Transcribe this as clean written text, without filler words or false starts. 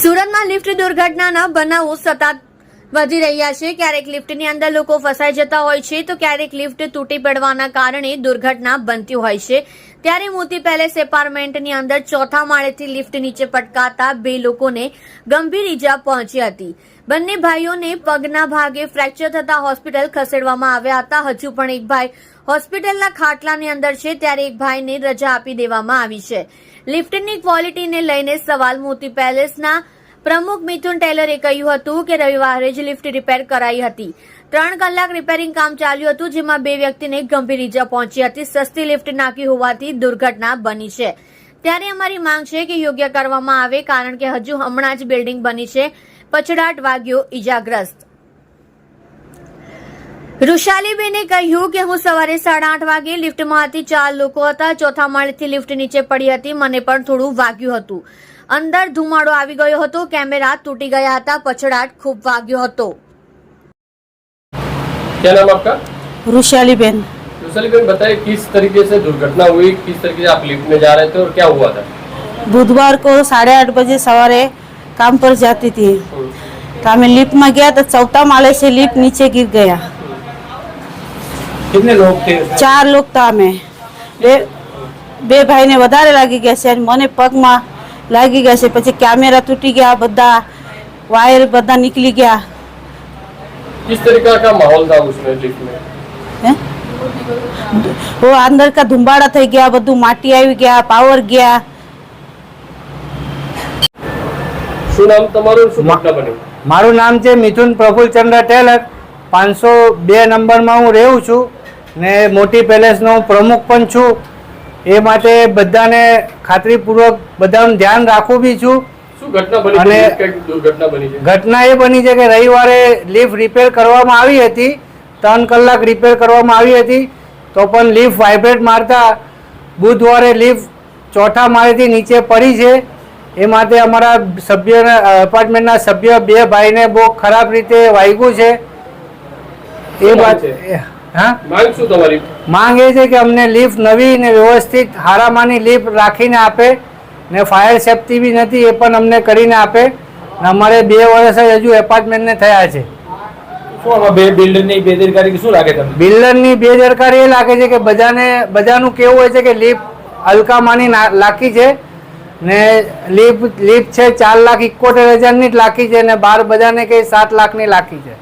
સુરતમાં લિફ્ટ દુર્ઘટનાના બનાવો સતત વધી રહ્યા છે। ક્યારેક લિફ્ટની અંદર લોકો ફસાઈ જતા હોય છે તો ક્યારેક લિફ્ટ તૂટી પડવાના કારણે દુર્ઘટના બનતી હોય છે। ત્યારે મોતી પેલેસ એપાર્ટમેન્ટની અંદર ચોથા માળેથી લિફ્ટ નીચે પટકાતા બે લોકોને ગંભીર ઈજા પહોંચી હતી। બંને ભાઈઓને પગના ભાગે ફ્રેક્ચર થતા હોસ્પિટલ ખસેડવામાં આવ્યા હતા। હજુ પણ એક ભાઈ હોસ્પિટલના ખાટલાની અંદર છે ત્યારે એક ભાઈને રજા આપી દેવામાં આવી છે। લિફ્ટની ક્વોલિટીને લઈને સવાલ મોતી પેલેસના પ્રમુખ મિથુન ટેલરે કહ્યું હતું કે રવિવારે જ લિફ્ટ રિપેર કરાઈ હતી। 3 કલાક રિપેરિંગ કામ ચાલ્યું હતું જેમાં બે વ્યક્તિને ગંભીર ઈજા પહોંચી હતી। સસ્તી લિફ્ટ નાખી હોવાથી દુર્ઘટના બની છે। ત્યારે અમારી માંગ છે કે યોગ્ય કરવામાં આવે કારણ કે હજુ હમણાં જ બિલ્ડિંગ બની છે। પછડાટ વાગ્યો ઈજાગ્રસ્ત ઋષાલીબેને કહ્યું કે હું સવારે 8:30 વાગે લિફ્ટમાં હતી। 4 લોકો હતા। ચોથા માળેથી લિફ્ટ નીચે પડી હતી। મને પણ થોડું વાગ્યું હતું। અંદર ધુમાડો આવી ગયો હતો। કેમેરા તૂટી ગયા હતા। પછડાટ ખૂબ વાગ્યો હતો। क्या नाम आपका? रुशालीबेन। रुशालीबेन बताइए किस तरीके से दुर्घटना हुई, किस तरीके से आप लिफ्ट में जा रहे थे और क्या हुआ था? बुधवार को 8:30 बजे सवारे काम पर जाती थी तो हमें लिफ्ट में गया तो चौथा माले से लिफ्ट नीचे गिर गया। कितने लोग थे? 4 लोग था। हमें બે ભાઈને વધારે લાગી ગયા છે અને મને પગમાં લાગી ગયા છે। પછી કેમેરા તૂટી ગયા, બધા વાયર બધા નીકળી ગયા। किस तरीके का माहौल था उसमें लिफ्ट में? हैं? वो अंदर का धुंबाड़ा થઈ ગયા, બધું માટી આવી ગયા, પાવર ગયા। શું નામ તમારું, શું ઘટના બની? મારું નામ છે મિથુન પ્રફુલચંદ્ર ટેલર। 502 નંબરમાં હું રહું છું ને મોટી પેલેસનો પ્રમુખ પણ છું। એ માટે બધાને ખાતરીપૂર્વક બધાનું ધ્યાન રાખું બી છું। શું ઘટના બની? અને કઈ દુર્ઘટના બની છે? ઘટના એ બની છે કે રવિવારે લિફ્ટ રિપેર કરવામાં આવી હતી। 3 કલાક રિપેર કરવામાં આવી હતી તો પણ લિફ્ટ વાઇબ્રેટ મારતા બુધવારે લિફ્ટ ચોથા માળેથી નીચે પડી છે। એ માટે અમારા સભ્યના એપાર્ટમેન્ટના સભ્ય બે ભાઈને બહુ ખરાબ રીતે વાગ્યું છે। એ વાત હા, માંગ શું તમારી? માંગ એ છે કે અમને લિફ્ટ નવી ને વ્યવસ્થિત હારામાની લિફ્ટ રાખીને આપે ને ફાયર સેફ્ટી બી નથી એ પણ અમને કરીને આપે। અમારે 2 વર્ષ જ હજુ એપાર્ટમેન્ટને થયા છે। શું આમાં બિલ્ડરની બેદરકારી શું લાગે તમને? બિલ્ડરની બેદરકારી એ લાગે છે કે બધાનું કેવું હોય છે કે લિફ્ટ હલકામાની લાખી છે ને લિફ્ટ છે 4,71,000 ની જ લાખી છે ને બહાર બધાને કઈ 7 લાખની લાખી છે।